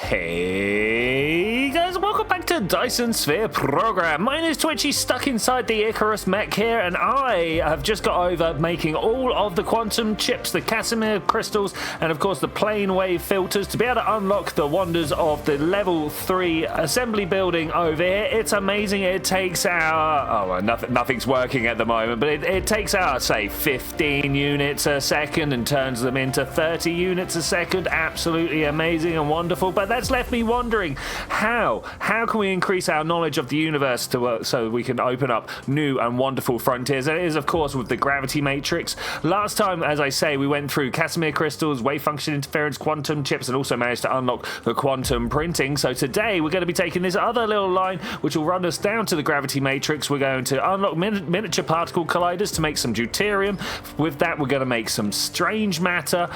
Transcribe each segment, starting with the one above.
Hey guys, welcome back to Dyson Sphere Program. My name is Twitchi, stuck inside the Icarus mech here, and I have just got over making all of the quantum chips, the Casimir crystals, and of course the plane wave filters to be able to unlock the wonders of the level 3 assembly building over here. It's amazing. It takes our, nothing's working at the moment, but it takes our, say, 15 units a second and turns them into 30 units a second. Absolutely amazing and wonderful. But that's left me wondering, how can we increase our knowledge of the universe so we can open up new and wonderful frontiers? And it is, of course, with the gravity matrix. Last time, as I say, we went through Casimir crystals, wave function interference, quantum chips, and also managed to unlock the quantum printing. So today we're going to be taking this other little line which will run us down to the gravity matrix. We're going to unlock miniature particle colliders to make some deuterium. With that, we're going to make some strange matter.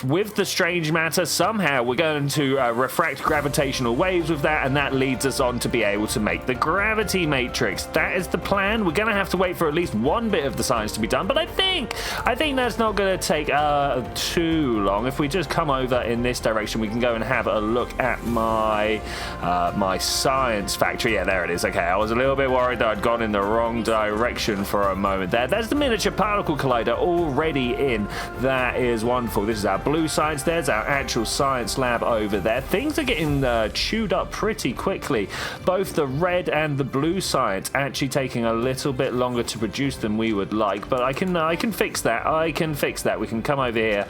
With the strange matter, somehow we're going to refract gravitational waves with that, and that leads us on to be able to make the gravity matrix. That is the plan. We're going to have to wait for at least one bit of the science to be done, but I think that's not going to take too long. If we just come over in this direction, we can go and have a look at my my science factory. Yeah, there it is. Okay, I was a little bit worried that I'd gone in the wrong direction for a moment there. There's the miniature particle collider already in. That is wonderful. This is our blue science. There's our actual science lab over there. Things are getting chewed up pretty quickly. Both the red and the blue science actually taking a little bit longer to produce than we would like, but I can fix that. I can fix that. We can come over here,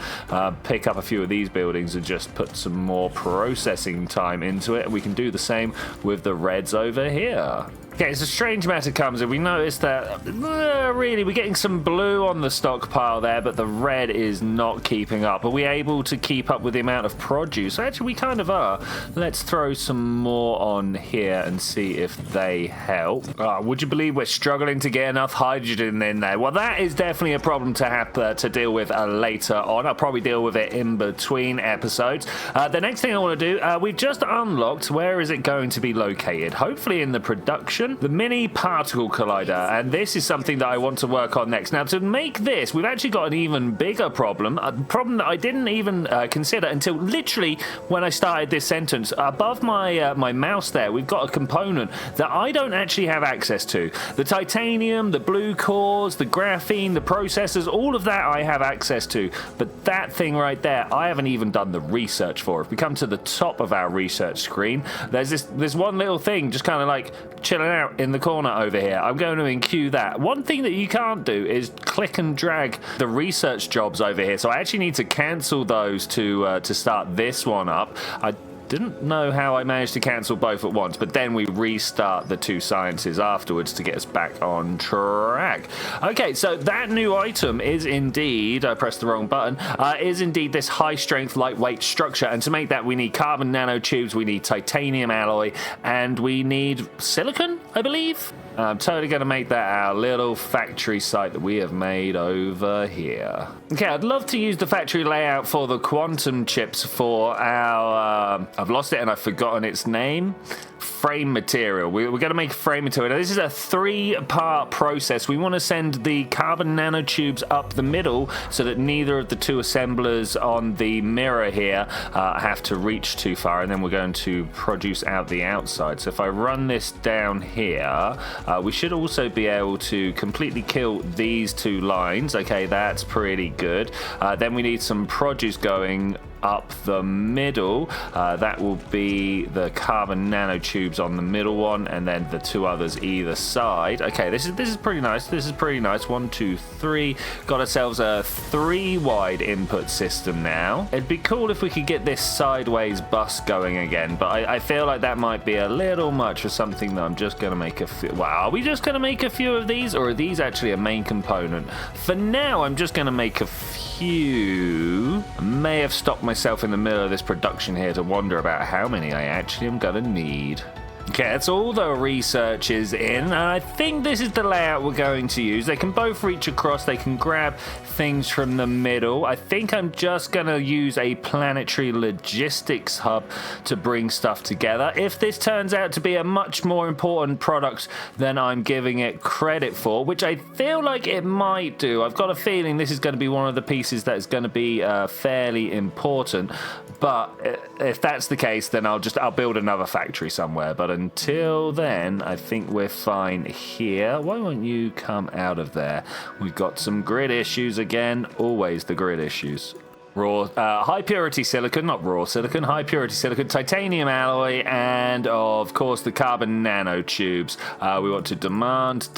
pick up a few of these buildings and just put some more processing time into it. We can do the same with the reds over here. Okay, so strange matter comes in. We notice that really we're getting some blue on the stockpile there, but the red is not keeping up. Are we able to keep up with the amount of produce? Actually, we kind of are. Let's throw some more on here and see if they help. Would you believe we're struggling to get enough hydrogen in there? Well, that is definitely a problem to have to deal with later on. I'll probably deal with it in between episodes. The next thing I want to do, we've just unlocked, where is it going to be located? Hopefully in the production. The mini particle collider, and this is something that I want to work on next. Now, to make this, we've actually got an even bigger problem, a problem that I didn't even consider until literally when I started this sentence. Above my my mouse there, we've got a component that I don't actually have access to. The titanium, the blue cores, the graphene, the processors, all of that I have access to, but that thing right there, I haven't even done the research for. If we come to the top of our research screen, there's this one little thing just kind of like chilling out in the corner over here. I'm going to enqueue that. One thing that you can't do is click and drag the research jobs over here, so I actually need to cancel those to start this one up. I didn't know how I managed to cancel both at once, but then we restart the two sciences afterwards to get us back on track. Okay, so that new item is indeed, I pressed the wrong button, is indeed this high strength, lightweight structure, and to make that we need carbon nanotubes, we need titanium alloy, and we need silicon, I believe. I'm totally going to make that our little factory site that we have made over here. Okay, I'd love to use the factory layout for the quantum chips for our, I've lost it and I've forgotten its name. Frame material. We're going to make frame material. Now, this is a 3-part process. We want to send the carbon nanotubes up the middle so that neither of the two assemblers on the mirror here have to reach too far, and then we're going to produce out the outside. So if I run this down here, we should also be able to completely kill these two lines. Okay, that's pretty good. Then we need some produce going up the middle. That will be the carbon nanotubes on the middle one, and then the two others either side. Okay, this is pretty nice. This is pretty nice. 1, 2, 3. Got ourselves a 3-wide input system now. It'd be cool if we could get this sideways bus going again, but I feel like that might be a little much for something that I'm just going to make a few. Wow, are we just going to make a few of these, or are these actually a main component? For now, I'm just going to make a few. I may have stopped myself in the middle of this production here to wonder about how many I actually am going to need. Okay, that's all the research is in, and I think this is the layout we're going to use. They can both reach across, they can grab things from the middle. I think I'm just going to use a planetary logistics hub to bring stuff together. If this turns out to be a much more important product than I'm giving it credit for, which I feel like it might do, I've got a feeling this is going to be one of the pieces that's going to be fairly important. But if that's the case, then I'll build another factory somewhere. But until then, I think we're fine here. Why won't you come out of there? We've got some grid issues again. Always the grid issues. Raw, high purity silicon, not raw silicon, high purity silicon, titanium alloy, and of course the carbon nanotubes. We want to demand.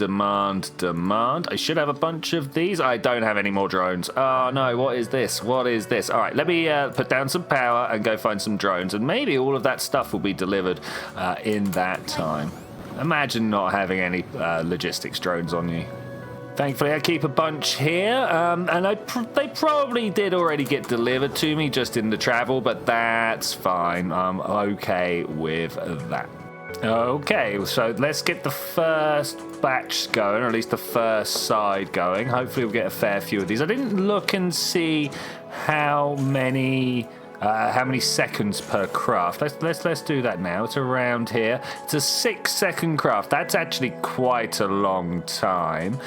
I should have a bunch of these. I don't have any more drones. Oh no, what is this? All right, let me put down some power and go find some drones, and maybe all of that stuff will be delivered in that time. Imagine not having any logistics drones on you. Thankfully, I keep a bunch here, and they probably did already get delivered to me just in the travel, but that's fine. I'm okay with that. Okay, so let's get the first batch going, or at least the first side going. Hopefully we'll get a fair few of these. I didn't look and see how many seconds per craft. Let's do that now. It's around here. It's a 6-second craft. That's actually quite a long time.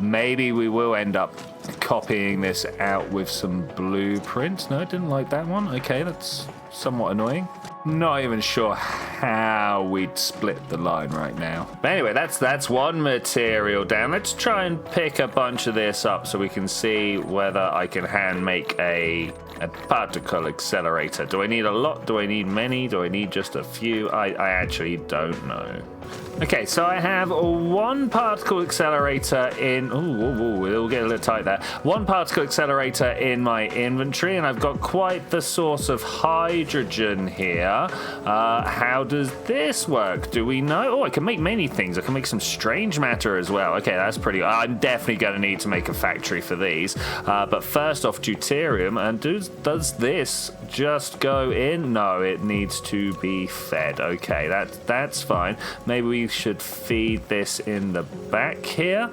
Maybe we will end up copying this out with some blueprints. No, I didn't like that one. Okay, that's somewhat annoying. Not even sure how we'd split the line right now. But anyway, that's one material down. Let's try and pick a bunch of this up so we can see whether I can hand make a particle accelerator. Do I need a lot? Do I need many? Do I need just a few? I actually don't know. Okay, so I have one particle accelerator in... Ooh, it'll get a little tight there. One particle accelerator in my inventory, and I've got quite the source of hydrogen here. How does this work? Do we know? Oh, I can make many things. I can make some strange matter as well. Okay, that's pretty... I'm definitely going to need to make a factory for these. But first off, deuterium. And does this just go in? No, it needs to be fed. Okay, that's fine. Maybe we should feed this in the back here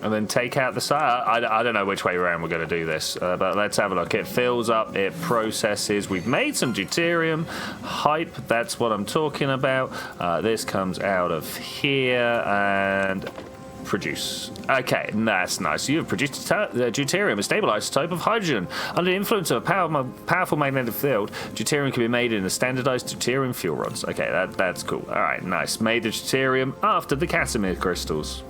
and then take out the side. I don't know which way around we're going to do this, but let's have a look. It fills up, it processes. We've made some deuterium hype. That's what I'm talking about. This comes out of here and produce. Okay, that's nice. You have produced deuterium, a stable isotope of hydrogen. Under the influence of a powerful magnetic field, deuterium can be made in a standardized deuterium fuel rods. Okay, that's cool. All right, nice. Made the deuterium after the Casimir crystals.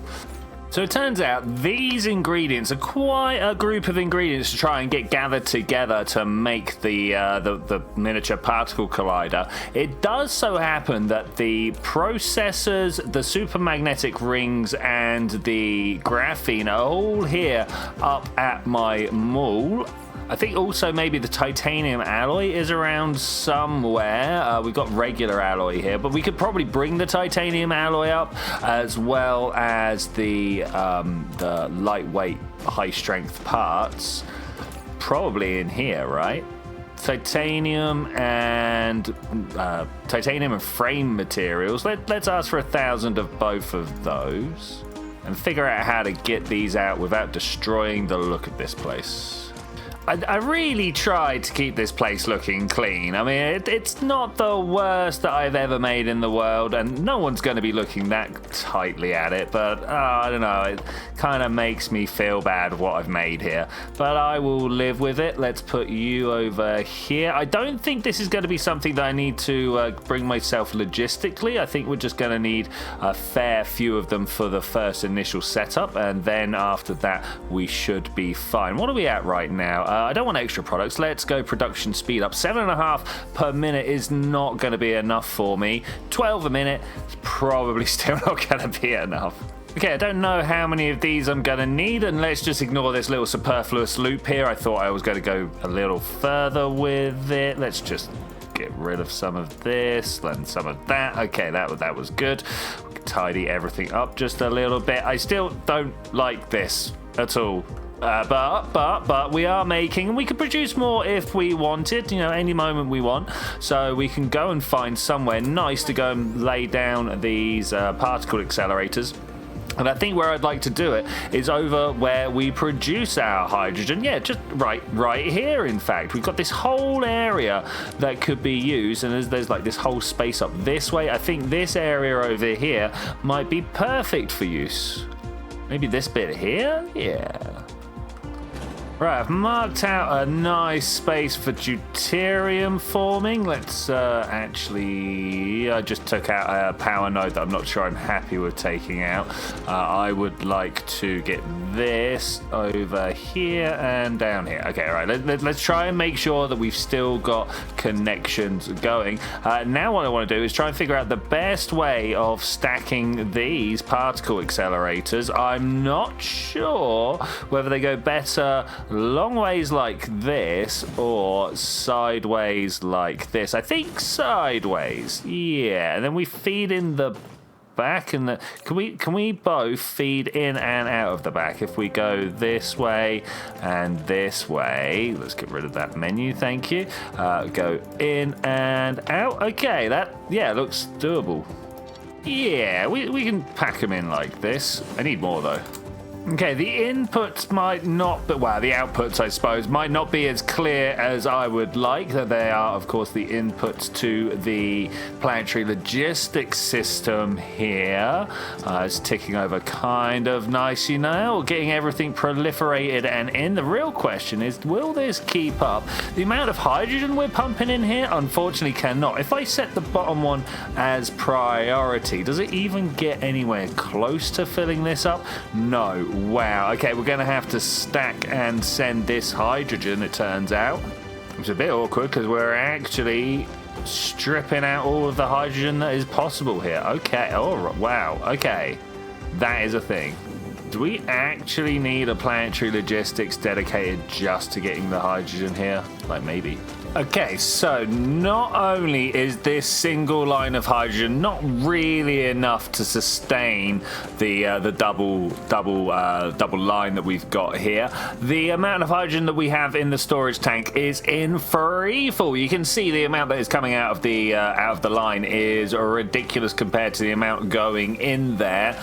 So it turns out these ingredients are quite a group of ingredients to try and get gathered together to make the miniature particle collider. It does so happen that the processors, the supermagnetic rings, and the graphene are all here up at my mall. I think also maybe the titanium alloy is around somewhere. We've got regular alloy here, but we could probably bring the titanium alloy up as well as the lightweight, high-strength parts. Probably in here, right? Titanium and frame materials. Let's ask for 1,000 of both of those and figure out how to get these out without destroying the look of this place. I really tried to keep this place looking clean. I mean, it's not the worst that I've ever made in the world, and no one's going to be looking that tightly at it, but I don't know, it kind of makes me feel bad what I've made here. But I will live with it. Let's put you over here. I don't think this is going to be something that I need to bring myself logistically. I think we're just going to need a fair few of them for the first initial setup, and then after that, we should be fine. What are we at right now? I don't want extra products. Let's go production speed up. 7.5 per minute is not going to be enough for me. 12 a minute is probably still not going to be enough. Okay, I don't know how many of these I'm going to need, and let's just ignore this little superfluous loop here. I thought I was going to go a little further with it. Let's just get rid of some of this, then some of that. Okay, that was good. We can tidy everything up just a little bit. I still don't like this at all. But we are making, and we could produce more if we wanted, you know, any moment we want. So we can go and find somewhere nice to go and lay down these particle accelerators. And I think where I'd like to do it is over where we produce our hydrogen. Yeah, just right here, in fact. We've got this whole area that could be used, and there's like this whole space up this way. I think this area over here might be perfect for use. Maybe this bit here? Yeah. Right, I've marked out a nice space for deuterium forming. Let's actually... I just took out a power node that I'm not sure I'm happy with taking out. I would like to get this over here and down here. Okay, all right, let's try and make sure that we've still got connections going. Now what I want to do is try and figure out the best way of stacking these particle accelerators. I'm not sure whether they go better long ways like this or sideways like this. I think sideways. Yeah, and then we feed in the back, and the can we both feed in and out of the back? If we go this way and this way, let's get rid of that menu, thank you. Go in and out. Okay, that looks doable. Yeah, we can pack them in like this. I need more though. Okay, the inputs might not, but well, the outputs, I suppose, might not be as clear as I would like. They are, of course, the inputs to the planetary logistics system here. It's ticking over kind of nice, you know, getting everything proliferated and in. The real question is, will this keep up? The amount of hydrogen we're pumping in here, unfortunately, cannot. If I set the bottom one as priority, does it even get anywhere close to filling this up? No. Wow, okay, we're going to have to stack and send this hydrogen, it turns out. It's a bit awkward because we're actually stripping out all of the hydrogen that is possible here. Okay, oh, wow, okay. That is a thing. Do we actually need a planetary logistics dedicated just to getting the hydrogen here? Like, maybe. Okay, so not only is this single line of hydrogen not really enough to sustain the double line that we've got here, the amount of hydrogen that we have in the storage tank is in free fall. You can see the amount that is coming out of the line is ridiculous compared to the amount going in there.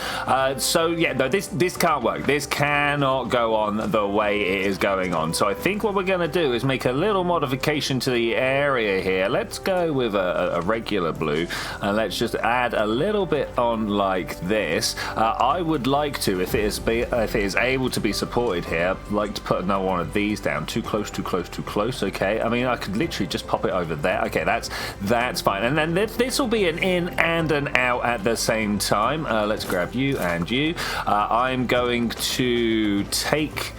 So yeah, no, this can't work. This cannot go on the way it is going on. So I think what we're going to do is make a little modification to the area here. Let's go with a regular blue, and let's just add a little bit on like this. I would like to, if it is able to be supported here, like to put another one of these down. Too close, too close, too close. Okay, I mean I could literally just pop it over there. Okay, that's fine. And then this will be an in and an out at the same time. Let's grab you and you. I'm going to take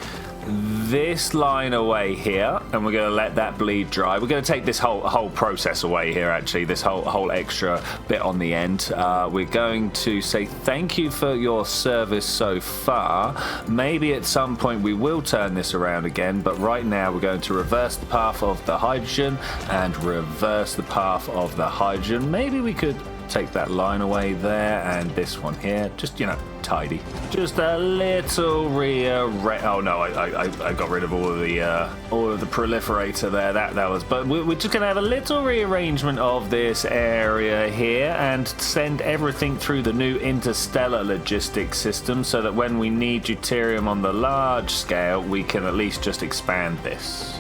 this line away here, and we're going to let that bleed dry. We're going to take this whole process away here, actually, this whole extra bit on the end. We're going to say thank you for your service so far. Maybe at some point we will turn this around again, but right now we're going to reverse the path of the hydrogen and reverse the path of the hydrogen. Maybe we could take that line away there and this one here, just, you know, tidy. Just a little oh no, I got rid of all of the proliferator there. That was, but we're just gonna have a little rearrangement of this area here and send everything through the new interstellar logistics system, so that when we need deuterium on the large scale, we can at least just expand this.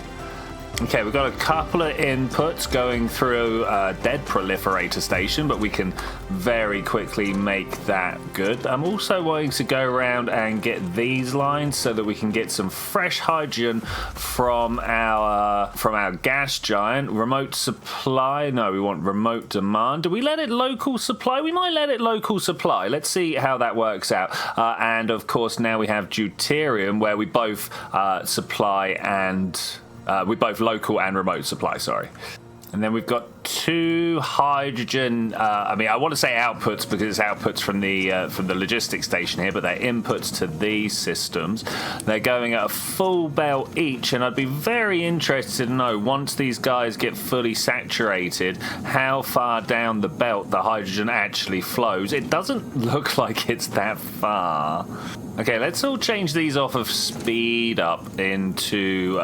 Okay, we've got a couple of inputs going through a dead proliferator station, but we can very quickly make that good. I'm also wanting to go around and get these lines so that we can get some fresh hydrogen from our gas giant. Remote supply, no, we want remote demand. Do we let it local supply? We might let it local supply. Let's see how that works out. And of course, now we have deuterium, where we both supply and... we both local and remote supply, sorry. And then we've got 2 hydrogen. I mean, I want to say outputs because it's outputs from the logistics station here, but they're inputs to these systems. They're going at a full belt each, and I'd be very interested to know once these guys get fully saturated, how far down the belt the hydrogen actually flows. It doesn't look like it's that far. Okay, let's all change these off of speed up into.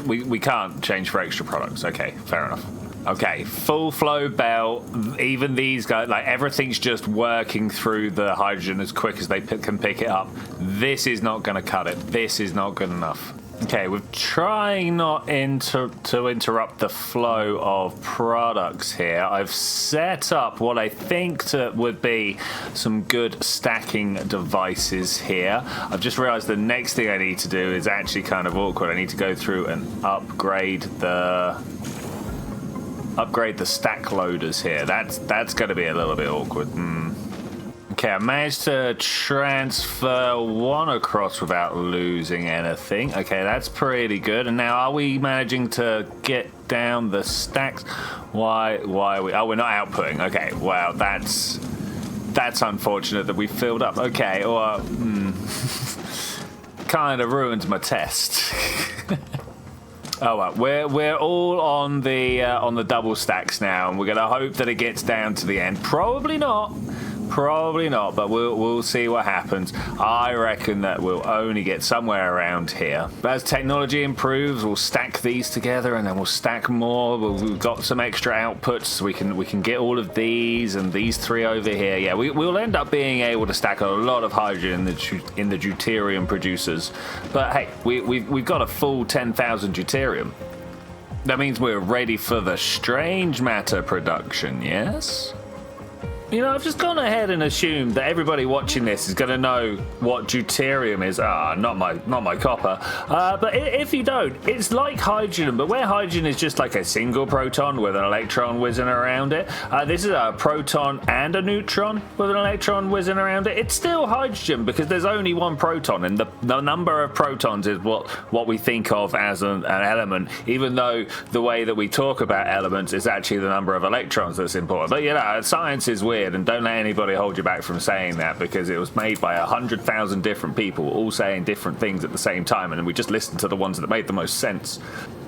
We can't change for extra products. Okay, fair enough. Okay, full flow belt. Even these guys, like everything's just working through the hydrogen as quick as they can pick it up. This is not going to cut it. This is not good enough. Okay, we're trying not to interrupt the flow of products here. I've set up what I think would be some good stacking devices here. I've just realized the next thing I need to do is actually kind of awkward. I need to go through and upgrade the stack loaders here. That's going to be a little bit awkward. Okay, I managed to transfer one across without losing anything. Okay, that's pretty good. And now, are we managing to get down the stacks? Why are we? Oh, we're not outputting. Okay, wow, that's unfortunate that we filled up. Okay, or kind of ruins my test. Oh well, we're all on the double stacks now, and we're gonna hope that it gets down to the end. Probably not, but we'll see what happens. I reckon that we'll only get somewhere around here. But as technology improves, we'll stack these together, and then we'll stack more. We've got some extra outputs, so we can get all of these and these 3 over here. Yeah, we'll end up being able to stack a lot of hydrogen in the deuterium producers. But hey, we've got a full 10,000 deuterium. That means we're ready for the strange matter production. Yes. You know, I've just gone ahead and assumed that everybody watching this is going to know what deuterium is. Not my copper. But if you don't, it's like hydrogen, but where hydrogen is just like a single proton with an electron whizzing around it. This is a proton and a neutron with an electron whizzing around it. It's still hydrogen because there's only one proton, and the number of protons is what we think of as an element, even though the way that we talk about elements is actually the number of electrons that's important. But you know, science is weird. And don't let anybody hold you back from saying that, because it was made by 100,000 different people all saying different things at the same time, and we just listened to the ones that made the most sense.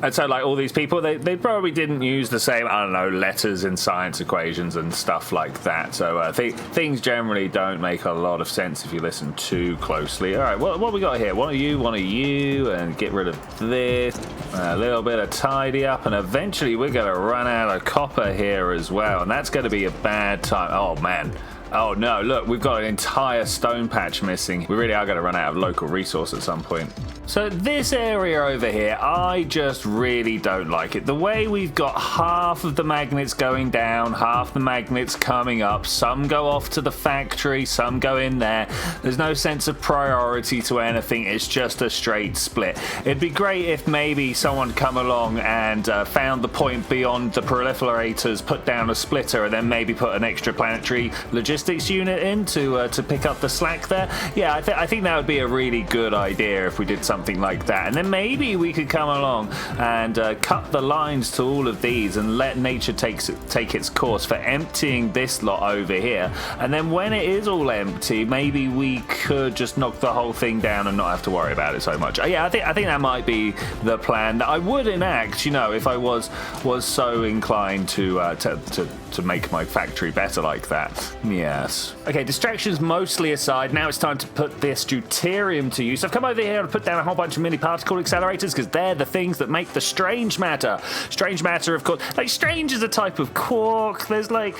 And so, like, all these people, they probably didn't use the same, I don't know, letters in science equations and stuff like that. So things generally don't make a lot of sense if you listen too closely. All right, what we got here? One of you, and get rid of this. A little bit of tidy up, and eventually we're going to run out of copper here as well, and that's going to be a bad time. Oh, man. Oh, no, look, we've got an entire stone patch missing. We really are going to run out of local resource at some point. So this area over here, I just really don't like it. The way we've got half of the magnets going down, half the magnets coming up. Some go off to the factory, some go in there. There's no sense of priority to anything. It's just a straight split. It'd be great if maybe someone come along and found the point beyond the proliferators, put down a splitter, and then maybe put an extra planetary logistics unit in to pick up the slack there. Yeah, I think that would be a really good idea if we did something like that, and then maybe we could come along and cut the lines to all of these and let nature take its course for emptying this lot over here, and then when it is all empty, maybe we could just knock the whole thing down and not have to worry about it so much. Yeah, I think that might be the plan that I would enact, you know, if I was so inclined to make my factory better like that. Yes. Okay, distractions mostly aside, now it's time to put this deuterium to use. I've come over here to put down a whole bunch of mini particle accelerators because they're the things that make the strange matter. Strange matter, of course, like strange is a type of quark. There's like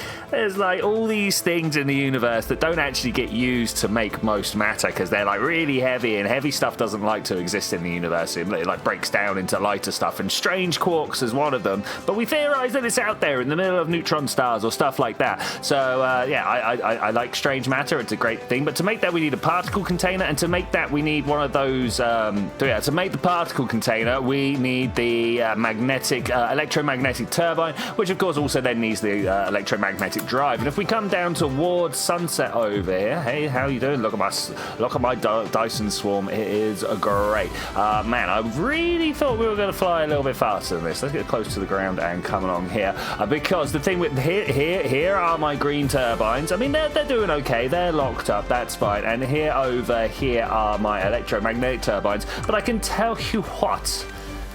all these things in the universe that don't actually get used to make most matter because they're like really heavy, and heavy stuff doesn't like to exist in the universe. It like breaks down into lighter stuff, and strange quarks is one of them. But we theorize that it's out there in the middle of neutron stars stars or stuff like that. So yeah, I like strange matter. It's a great thing. But to make that, we need a particle container, and to make that, we need one of those. To make the particle container, we need the electromagnetic turbine, which of course also then needs the electromagnetic drive. And if we come down towards sunset over here, hey, how you doing? Look at my Dyson swarm. It is great. Man, I really thought we were going to fly a little bit faster than this. Let's get close to the ground and come along here, because the thing with here are my green turbines. I mean, they're doing okay. They're locked up. That's fine. And here over here are my electromagnetic turbines. But I can tell you what.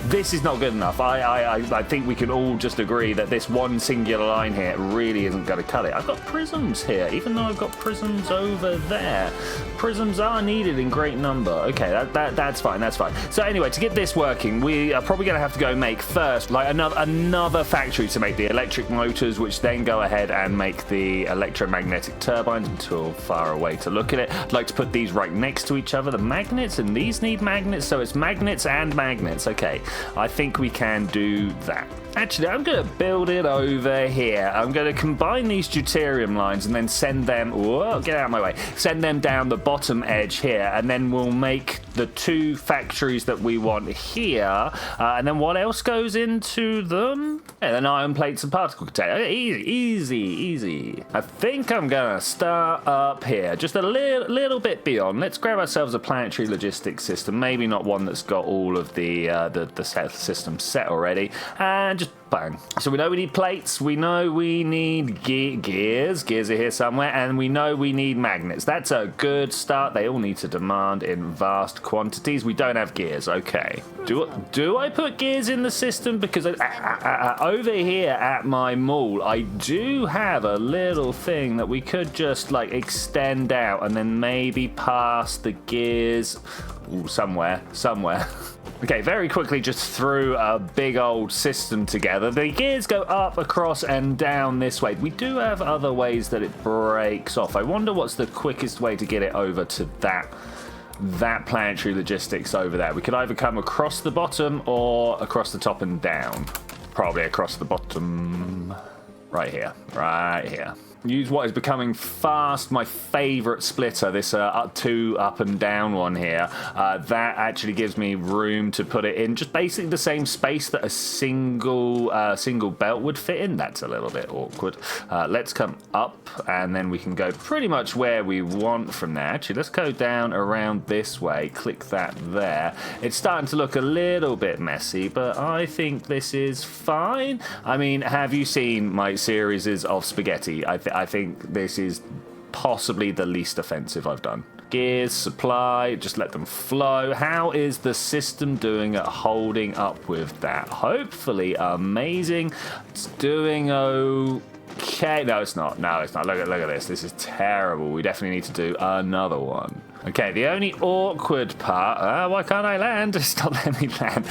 This is not good enough. I think we can all just agree that this one singular line here really isn't going to cut it. I've got prisms here, even though I've got prisms over there. Prisms are needed in great number. Okay, that's fine. That's fine. So anyway, to get this working, we are probably going to have to go make first like another factory to make the electric motors, which then go ahead and make the electromagnetic turbines. I'm too far away to look at it. I'd like to put these right next to each other. The magnets, and these need magnets, so it's magnets and magnets. Okay. I think we can do that. Actually, I'm going to build it over here. I'm going to combine these deuterium lines and then send them... Whoa, get out of my way. Send them down the bottom edge here, and then we'll make the two factories that we want here. And then what else goes into them? And then iron plates and particle container. Easy. I think I'm going to start up here, just a little bit beyond. Let's grab ourselves a planetary logistics system. Maybe not one that's got all of the system set already. And just bang. So we know we need plates, we know we need gears are here somewhere, and we know we need magnets. That's a good start. They all need to demand in vast quantities. We don't have gears. Okay. Do I put gears in the system? Because over here at my mall, I do have a little thing that we could just like extend out and then maybe pass the gears somewhere. Okay, very quickly just threw a big old system together. The gears go up, across, and down this way. We do have other ways that it breaks off. I wonder what's the quickest way to get it over to that planetary logistics over there. We could either come across the bottom or across the top and down. Probably across the bottom. Right here. Use what is becoming fast my favorite splitter, this up and down one here. That actually gives me room to put it in just basically the same space that a single belt would fit in. That's a little bit awkward. Let's come up, and then we can go pretty much where we want from there. Actually, let's go down around this way. Click that there. It's starting to look a little bit messy, but I think this is fine. I mean, have you seen my series of spaghetti? I think this is possibly the least offensive I've done. Gears, supply, just let them flow. How is the system doing at holding up with that? Hopefully amazing. It's doing okay. No, it's not. Look at this. This is terrible. We definitely need to do another one. Okay, the only awkward part... why can't I land? Stop letting me land.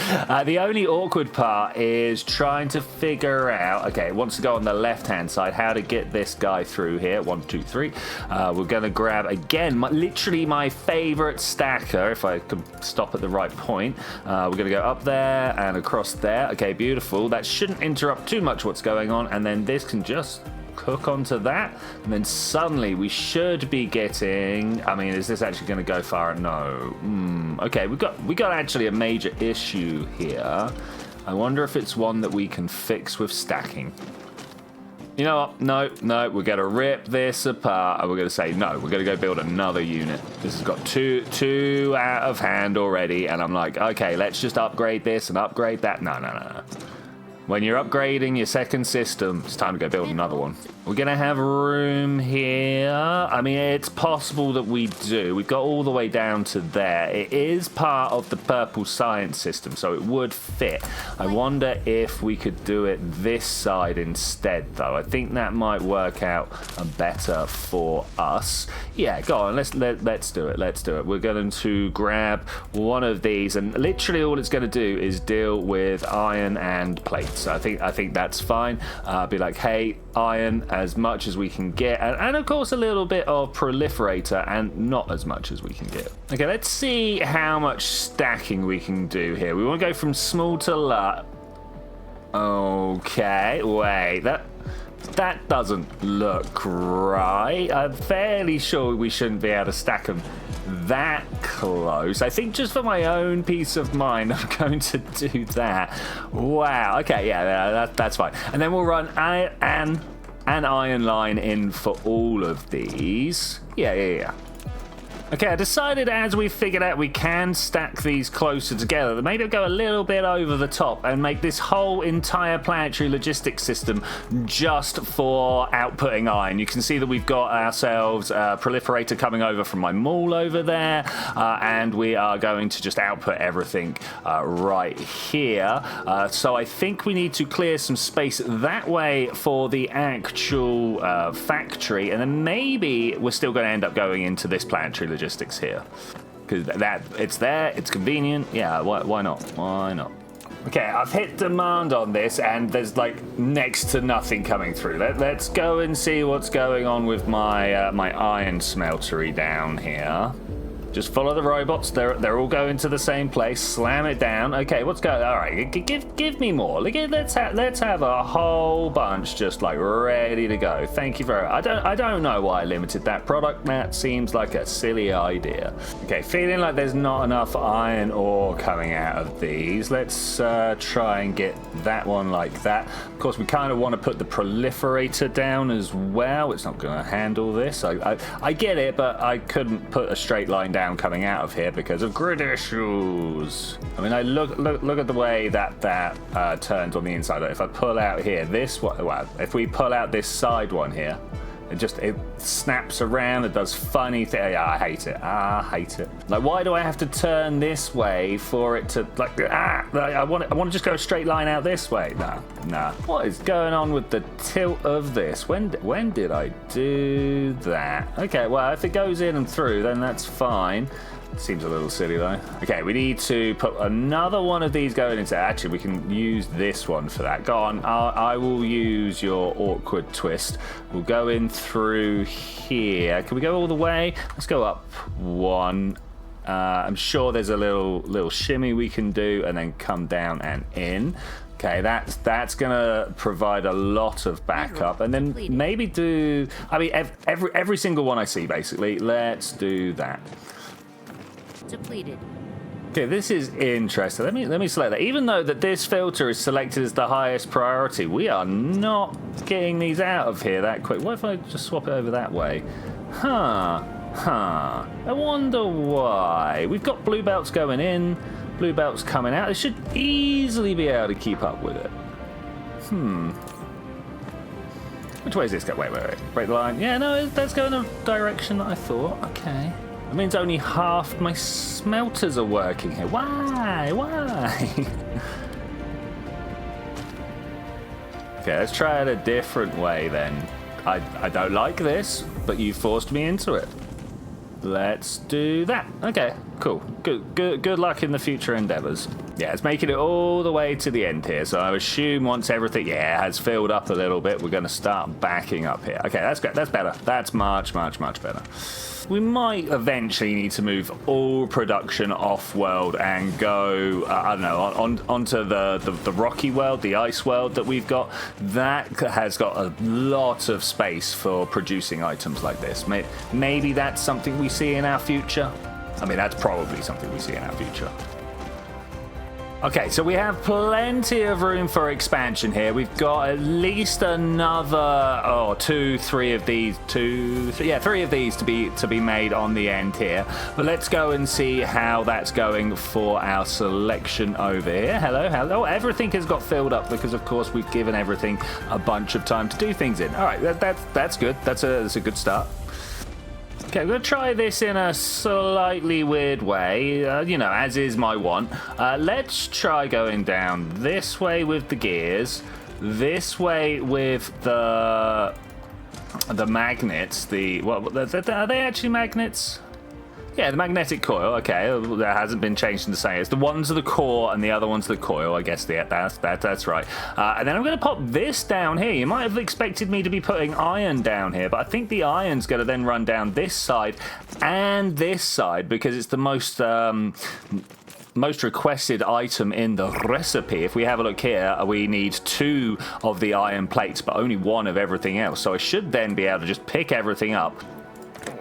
The only awkward part is trying to figure out... Okay, it wants to go on the left-hand side. How to get this guy through here. 1, 2, 3. We're going to grab, again, literally my favorite stacker, if I can stop at the right point. We're going to go up there and across there. Okay, beautiful. That shouldn't interrupt too much what's going on. And then this can just... hook onto that, and then suddenly we should be getting... I mean, is this actually going to go far? No. Okay, we got actually a major issue here. I wonder if it's one that we can fix with stacking. You know what? No, we're going to rip this apart, and we're going to say, no, we're going to go build another unit. This has got two out of hand already, and I'm like, okay, let's just upgrade this and upgrade that. No. When you're upgrading your second system, it's time to go build another one. We're going to have room here. I mean, it's possible that we do. We've got all the way down to there. It is part of the purple science system, so it would fit. I wonder if we could do it this side instead, though. I think that might work out better for us. Yeah, go on. Let's do it. Let's do it. We're going to grab one of these, and literally all it's going to do is deal with iron and plates. I think that's fine. Be like, hey, iron, as much as we can get, and of course a little bit of proliferator, and not as much as we can get. Okay, let's see how much stacking we can do here. We want to go from small to large. Okay, wait, That doesn't look right. I'm fairly sure we shouldn't be able to stack them that close. I think just for my own peace of mind, I'm going to do that. Wow. Okay, yeah, that's fine. And then we'll run an iron line in for all of these. Yeah. Okay, I decided as we figured out we can stack these closer together, that maybe I'll go a little bit over the top and make this whole entire planetary logistics system just for outputting iron. You can see that we've got ourselves a proliferator coming over from my mall over there, and we are going to just output everything right here. So I think we need to clear some space that way for the actual factory, and then maybe we're still going to end up going into this planetary logistics here, because it's there, it's convenient. Yeah, why not? Okay, I've hit demand on this and there's like next to nothing coming through. Let's go and see what's going on with my my iron smeltery down here. Just follow the robots. They're all going to the same place. Slam it down. Okay, what's going? All right, give me more. Let's have a whole bunch just like ready to go. Thank you very much. I don't know why I limited that product. That seems like a silly idea. Okay, feeling like there's not enough iron ore coming out of these. Let's try and get that one like that. Of course, we kind of want to put the proliferator down as well. It's not going to handle this. I get it, but I couldn't put a straight line down coming out of here because of grid issues. I mean, look at the way that turns on the inside. If I pull out here, if we pull out this side one here, it snaps around. It does funny things. Yeah, I hate it. Like, why do I have to turn this way for it to I want to just go a straight line out this way. Nah. What is going on with the tilt of this? When did I do that? Okay, well, if it goes in and through, then that's fine. Seems a little silly though. Okay, we need to put another one of these going into. Actually, we can use this one for that. Go on. I will use your awkward twist. We'll go in through here. Can we go all the way? Let's go up one. I'm sure there's a little shimmy we can do, and then come down and in. Okay, that's gonna provide a lot of backup, and then maybe do. I mean, every single one I see basically. Let's do that. Depleted. Okay, this is interesting. Let me select that. Even though that this filter is selected as the highest priority, we are not getting these out of here that quick. What if I just swap it over that way? Huh. I wonder why. We've got blue belts going in, blue belts coming out. It should easily be able to keep up with it. Which way is this go? Wait. Break the line. Yeah, no, that's going the direction that I thought. Okay. That means only half my smelters are working here. Why? Okay, let's try it a different way then. I don't like this, but you forced me into it. Let's do that. Okay, cool. Good luck in the future endeavors. Yeah, it's making it all the way to the end here. So I assume once everything, has filled up a little bit, we're going to start backing up here. Okay, that's good. That's better. That's much better. We might eventually need to move all production off-world and go, I don't know, onto the rocky world, the ice world that we've got. That has got a lot of space for producing items like this. Maybe that's something we see in our future. I mean, that's probably something we see in our future. Okay, so we have plenty of room for expansion here. We've got at least another, three of these to be made on the end here. But let's go and see how that's going for our selection over here. Hello. Everything has got filled up because, of course, we've given everything a bunch of time to do things in. All right, that's good. That's a good start. Okay, I'm going to try this in a slightly weird way, as is my want. Let's try going down this way with the gears, this way with the magnets. Are they actually magnets? Yeah, the magnetic coil. Okay, that hasn't been changed in the same. It's the ones are the core and the other one's the coil. I guess that's right. And then I'm going to pop this down here. You might have expected me to be putting iron down here, but I think the iron's going to then run down this side and this side because it's the most most requested item in the recipe. If we have a look here, we need 2 of the iron plates, but only 1 of everything else. So I should then be able to just pick everything up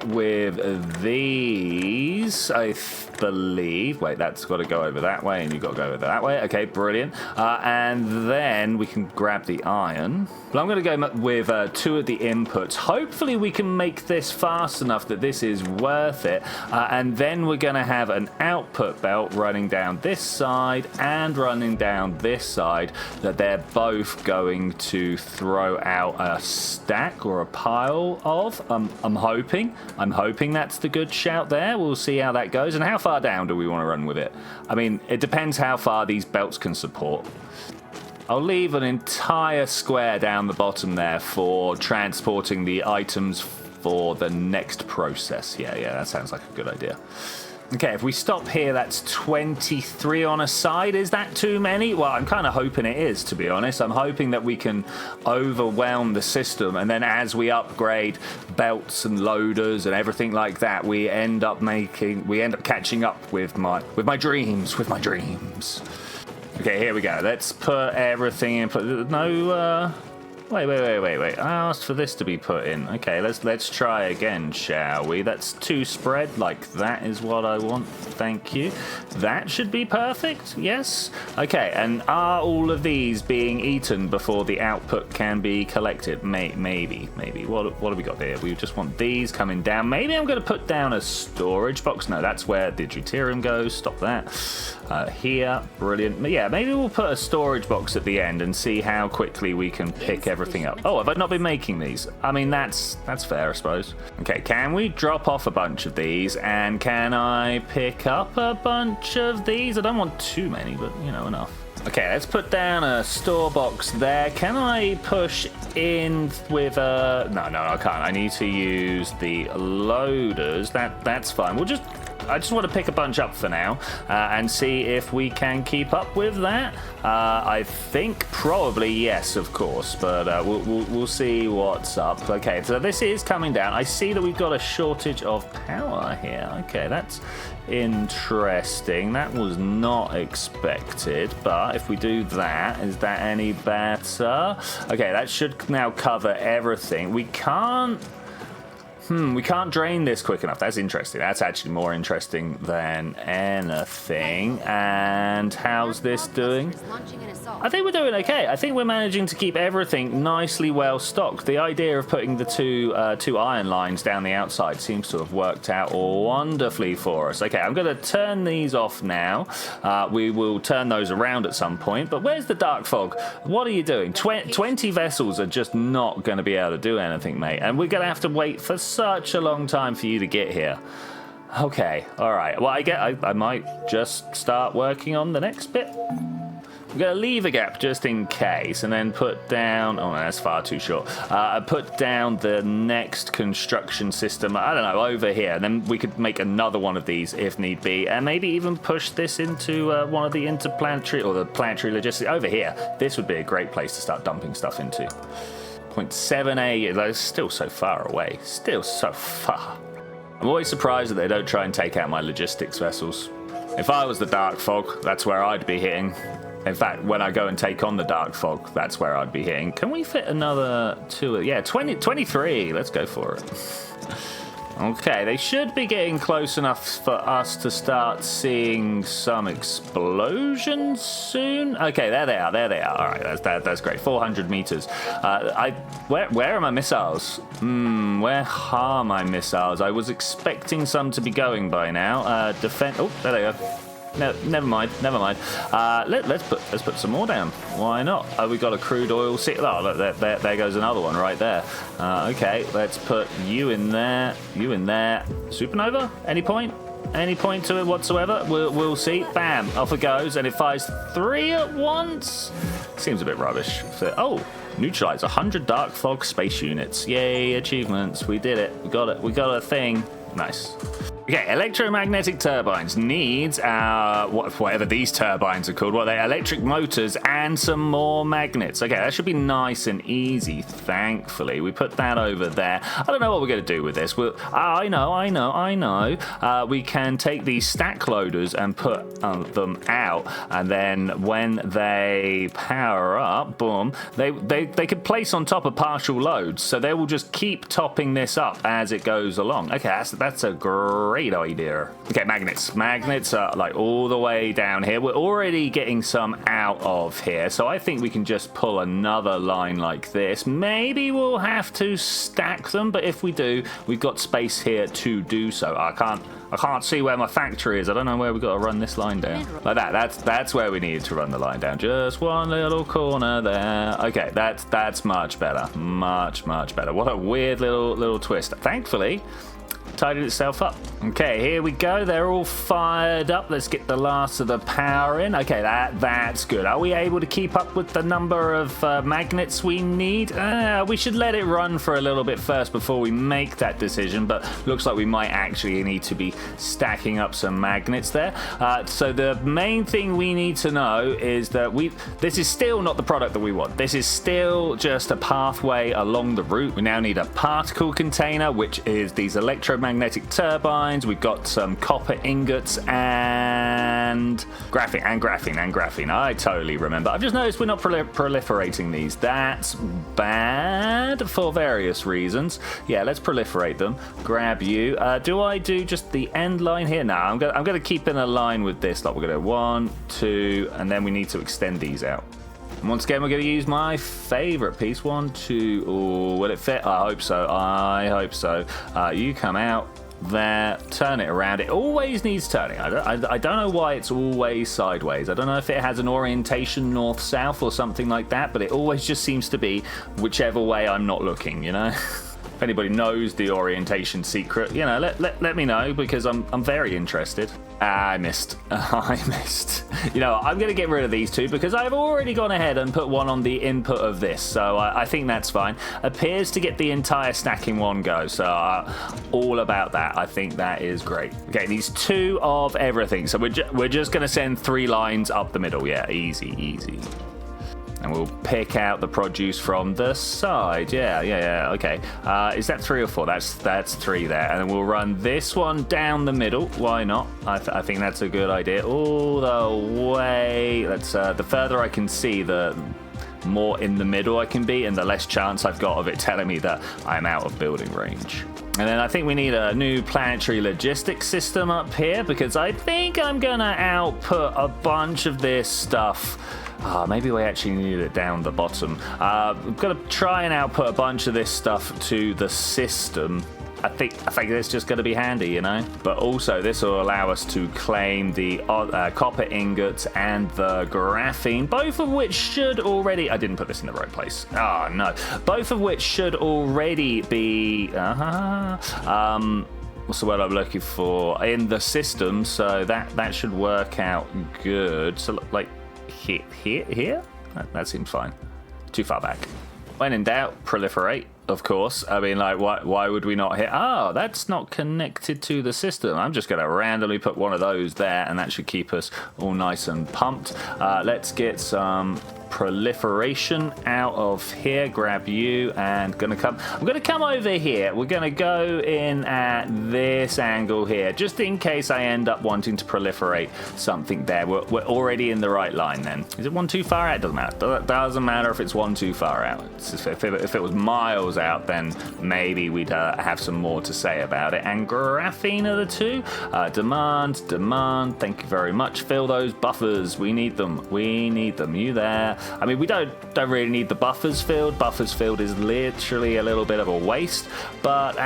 with these, I believe. Wait, that's got to go over that way, and you've got to go over that way. Okay, brilliant. And then we can grab the iron. But I'm going to go with 2 of the inputs. Hopefully we can make this fast enough that this is worth it. And then we're going to have an output belt running down this side and running down this side that they're both going to throw out a stack or a pile of. I'm hoping that's the good shout there. We'll see how that goes. And how far down do we want to run with it? I mean, it depends how far these belts can support. I'll leave an entire square down the bottom there for transporting the items for the next process. Yeah, that sounds like a good idea. Okay, if we stop here, that's 23 on a side. Is that too many? Well, I'm kind of hoping it is, to be honest. I'm hoping that we can overwhelm the system, and then as we upgrade belts and loaders and everything like that, we end up catching up with my dreams. Okay, here we go. Let's put everything in. Wait. I asked for this to be put in. Okay, let's try again, shall we? That's 2 spread, like that is what I want. Thank you. That should be perfect, yes? Okay, and are all of these being eaten before the output can be collected? Maybe. What have we got here? We just want these coming down. Maybe I'm going to put down a storage box. No, that's where the deuterium goes. Stop that. Here, brilliant. Yeah, maybe we'll put a storage box at the end and see how quickly we can pick everything up. Oh, have I not been making these? I mean, that's fair, I suppose. Okay, can we drop off a bunch of these, and can I pick up a bunch of these? I don't want too many, but, you know, enough. Okay, let's put down a store box there. Can I push in with a... No, I can't. I need to use the loaders. That's fine. I just want to pick a bunch up for now and see if we can keep up with that. I think probably yes, of course, but we'll see what's up. Okay, so this is coming down. I see that we've got a shortage of power here. Okay, that's interesting. That was not expected, but if we do that, is that any better? Okay, that should now cover everything. We can't drain this quick enough. That's interesting. That's actually more interesting than anything. And how's this doing? I think we're doing okay. I think we're managing to keep everything nicely well stocked. The idea of putting the two iron lines down the outside seems to have worked out wonderfully for us. Okay, I'm going to turn these off now. We will turn those around at some point. But where's the dark fog? What are you doing? 20 vessels are just not going to be able to do anything, mate. And we're going to have to wait for such a long time for you to get here. Okay, all right. Well, I might just start working on the next bit. I'm going to leave a gap just in case, and then put down... Oh, no, that's far too short. Put down the next construction system, I don't know, over here. And then we could make another one of these if need be, and maybe even push this into one of the interplanetary, or the planetary logistics over here. This would be a great place to start dumping stuff into. 0.78, that's still so far away. Still so far. I'm always surprised that they don't try and take out my logistics vessels. If I was the dark fog, that's where I'd be hitting. In fact, when I go and take on the dark fog, that's where I'd be hitting. Can we fit another 2? Yeah, 23. Let's go for it. Okay, they should be getting close enough for us to start seeing some explosions soon. Okay, there they are. All right, that's great. 400 meters. Where are my missiles? Where are my missiles? I was expecting some to be going by now. Defend. Oh, there they go. No, never mind. Let's put some more down. Why not? Oh, we got a crude oil. Oh, look, there goes another one right there. Okay, let's put you in there. Supernova? Any point to it whatsoever? We'll see. Bam, off it goes, and it fires 3 at once. Seems a bit rubbish. Oh, neutralize 100 dark fog space units. Yay, achievements. We did it. We got a thing. Nice. Okay, electromagnetic turbines needs whatever these turbines are called. What are they? Electric motors and some more magnets. Okay, that should be nice and easy. Thankfully, we put that over there. I don't know what we're going to do with this. I know. We can take these stack loaders and put them out, and then when they power up, boom, they could place on top of partial loads, so they will just keep topping this up as it goes along. Okay, that's a great idea. Okay, magnets are like all the way down here. We're already getting some out of here, so I think we can just pull another line like this. Maybe we'll have to stack them, but if we do, we've got space here to do so. I can't see where my factory is. I don't know where we've got to run this line down. Like that. That's where we need to run the line down. Just one little corner there. Okay, that's much better. Much better. What a weird little twist. Thankfully, tidied itself up. Okay, here we go. They're all fired up. Let's get the last of the power in. Okay, that's good. Are we able to keep up with the number of magnets we need? We should let it run for a little bit first before we make that decision, but looks like we might actually need to be stacking up some magnets there. So the main thing we need to know is that this is still not the product that we want. This is still just a pathway along the route. We now need a particle container, which is these electromagnetic turbines. We've got some copper ingots and graphene. I totally remember. I've just noticed we're not proliferating these. That's bad for various reasons. Yeah, let's proliferate them. Grab you. Do I do just the end line here? No, I'm gonna keep in a line with this. Like we're gonna 1, 2, and then we need to extend these out. And once again, we're going to use my favorite piece. 1, 2. Oh, will it fit? I hope so. You come out there, turn it around. It always needs turning. I don't know why it's always sideways. I don't know if it has an orientation north-south or something like that, but it always just seems to be whichever way I'm not looking, you know? If anybody knows the orientation secret, you know, let me know, because I'm very interested. I missed. You know, I'm going to get rid of these two because I've already gone ahead and put one on the input of this, so I think that's fine. Appears to get the entire stack in one go, so all about that. I think that is great. Okay, these 2 of everything. So we're just going to send 3 lines up the middle. Yeah, easy. And we'll pick out the produce from the side. Yeah. Okay. Is that 3 or 4? That's 3 there. And then we'll run this one down the middle. Why not? I think that's a good idea. All the way. Let's. The further I can see, the more in the middle I can be, and the less chance I've got of it telling me that I'm out of building range. And then I think we need a new planetary logistics system up here, because I think I'm gonna output a bunch of this stuff. Maybe we actually need it down the bottom. We've got to try and output a bunch of this stuff to the system. I think it's just going to be handy, you know? But also, this will allow us to claim the copper ingots and the graphene, both of which should already... I didn't put this in the right place. Oh, no. Both of which should already be... what's the word I'm looking for? In the system, so that should work out good. So, like... Here? That seems fine. Too far back. When in doubt, proliferate, of course. I mean, like, why would we not hit? Oh, that's not connected to the system. I'm just going to randomly put one of those there, and that should keep us all nice and pumped. Let's get some proliferation out of here. Grab you, and I'm gonna come over here. We're gonna go in at this angle here, just in case I end up wanting to proliferate something there. We're already in the right line then. Is it one too far out? Doesn't matter. Doesn't matter if it's one too far out. If it was miles out, then maybe we'd have some more to say about it. And graphene are the 2. Demand. Thank you very much. Fill those buffers. We need them. You there? I mean, we don't really need the buffers filled. Buffers filled is literally a little bit of a waste, but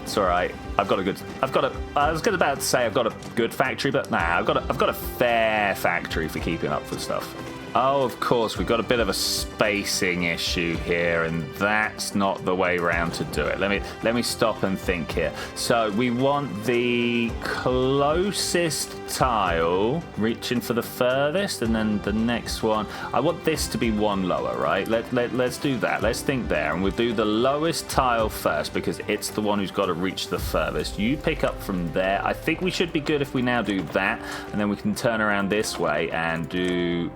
it's all right. I was about to say I've got a good factory, but I've got a fair factory for keeping up with stuff. Oh, of course, we've got a bit of a spacing issue here, and that's not the way round to do it. Let me stop and think here. So we want the closest tile reaching for the furthest, and then the next one. I want this to be one lower, right? Let's do that. Let's think there, and we'll do the lowest tile first because it's the one who's got to reach the furthest. You pick up from there. I think we should be good if we now do that, and then we can turn around this way and do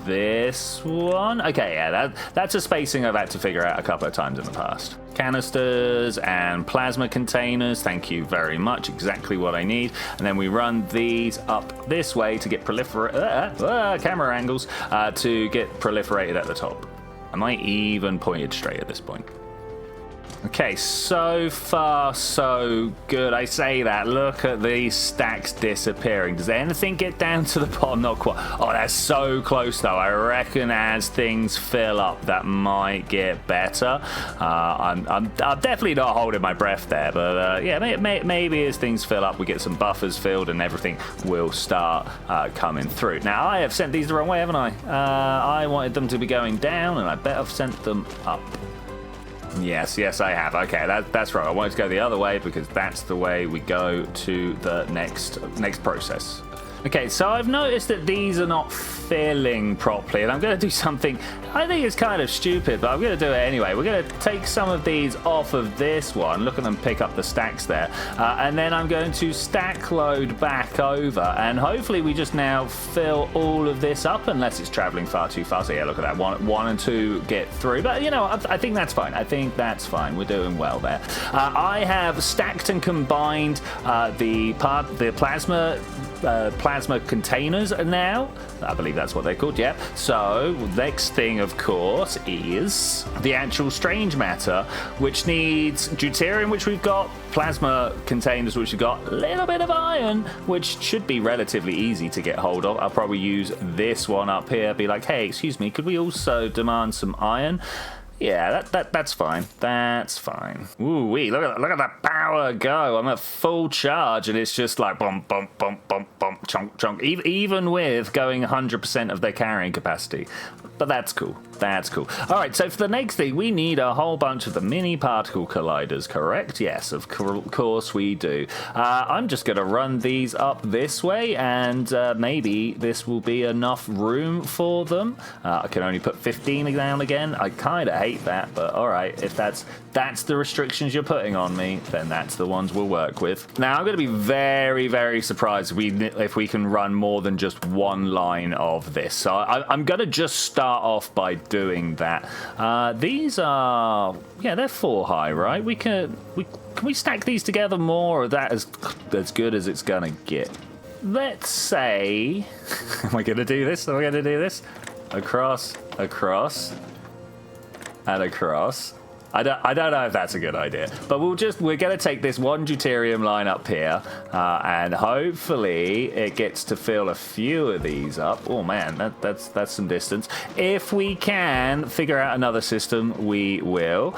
this one. Okay, yeah, that's a spacing I've had to figure out a couple of times in the past. Canisters and plasma containers, thank you very much, exactly what I need. And then we run these up this way to get camera angles to get proliferated at the top. Am I even pointed straight at this point? Okay, so far so good. I say that. Look at these stacks disappearing. Does anything get down to the bottom? Not quite. Oh, that's so close though. I reckon as things fill up, that might get better. I'm definitely not holding my breath there, but yeah, maybe as things fill up, we get some buffers filled and everything will start coming through. Now, I have sent these the wrong way, haven't I? I wanted them to be going down, and I bet I've sent them up. Yes, I have. Okay, that's right. I wanted to go the other way because that's the way we go to the next process. Okay, so I've noticed that these are not filling properly, and I'm going to do something, I think it's kind of stupid, but I'm going to do it anyway. We're going to take some of these off of this one, look at them pick up the stacks there, and then I'm going to stack load back over, and hopefully we just now fill all of this up, unless it's traveling far too fast. So yeah, look at that, one and two get through, but you know, I think that's fine. I think that's fine. We're doing well there. I have stacked and combined the plasma containers now. I believe that's what they're called, yeah. So, next thing, of course, is the actual strange matter, which needs deuterium, which we've got, plasma containers, which we've got, a little bit of iron, which should be relatively easy to get hold of. I'll probably use this one up here, be like, hey, excuse me, could we also demand some iron? Yeah, that's fine. That's fine. Ooh wee! Look at that power go! I'm at full charge, and it's just like bump, bump, bump, bump, bump, chunk, chunk. Even with going 100% of their carrying capacity, but that's cool. That's cool. All right, so for the next thing, we need a whole bunch of the mini particle colliders, correct? Yes, of course we do. I'm just going to run these up this way, and maybe this will be enough room for them. I can only put 15 down again. I kind of hate that, but all right, if that's the restrictions you're putting on me, then that's the ones we'll work with. Now, I'm going to be very, very surprised if we can run more than just one line of this. So I'm going to just start off by doing that. These are, yeah, they're 4 high, right? Can we stack these together more, or that is as good as it's gonna get? Let's say, am I gonna do this? Across, and across. I don't know if that's a good idea, but we're going to take this one deuterium line up here, and hopefully it gets to fill a few of these up. Oh man, that's some distance. If we can figure out another system, we will.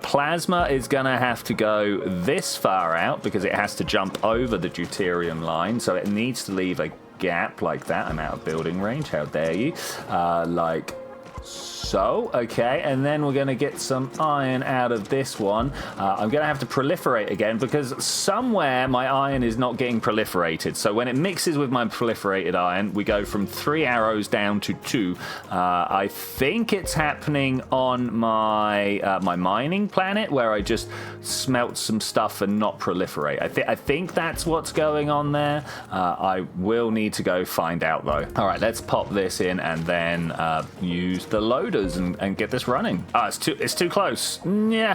Plasma is going to have to go this far out because it has to jump over the deuterium line, so it needs to leave a gap like that. I'm out of building range, how dare you. Like so, okay, and then we're going to get some iron out of this one. I'm going to have to proliferate again because somewhere my iron is not getting proliferated. So when it mixes with my proliferated iron, we go from 3 arrows down to 2. I think it's happening on my my mining planet where I just smelt some stuff and not proliferate. I think that's what's going on there. I will need to go find out though. All right, let's pop this in and then use the loaders and get this running. Oh, it's too close. No.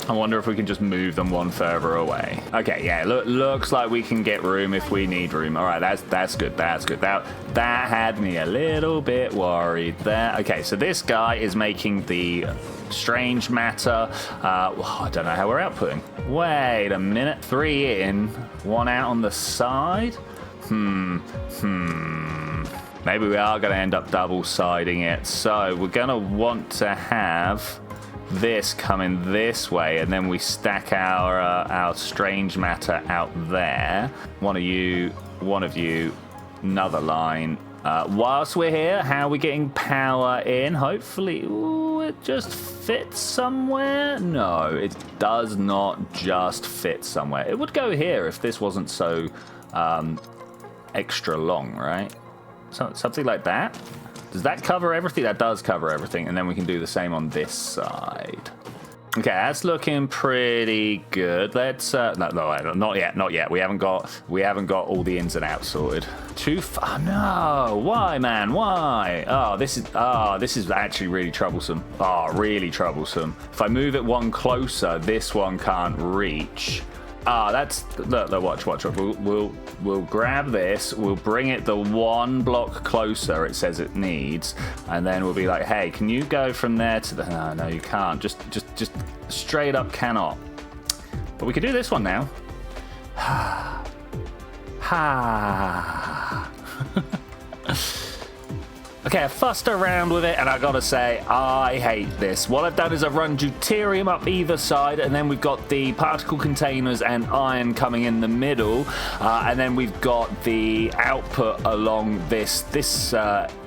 I wonder if we can just move them one further away. Okay, yeah, looks like we can get room if we need room. All right, that's good. That had me a little bit worried there. Okay, so this guy is making the strange matter. I don't know how we're outputting. Wait a minute. 3 in, 1 out on the side. Maybe we are going to end up double-siding it. So we're going to want to have this coming this way, and then we stack our strange matter out there. One of you, another line. Whilst we're here, how are we getting power in? Hopefully, ooh, it just fits somewhere. No, it does not just fit somewhere. It would go here if this wasn't so extra long, right? So, something like that. Does that cover everything? That does cover everything. And then we can do the same on this side. Okay, that's looking pretty good. Let's no, not yet. We haven't got all the ins and outs sorted. Oh no! Why, man? Why? This is actually really troublesome. Really troublesome. If I move it one closer, this one can't reach. Look, watch. We'll grab this. We'll bring it the one block closer. It says it needs, and then we'll be like, hey, can you go from there to the? No, you can't. Just straight up cannot. But we can do this one now. Okay, I fussed around with it, and I gotta say, I hate this. What I've done is I've run deuterium up either side, and then we've got the particle containers and iron coming in the middle, and then we've got the output along this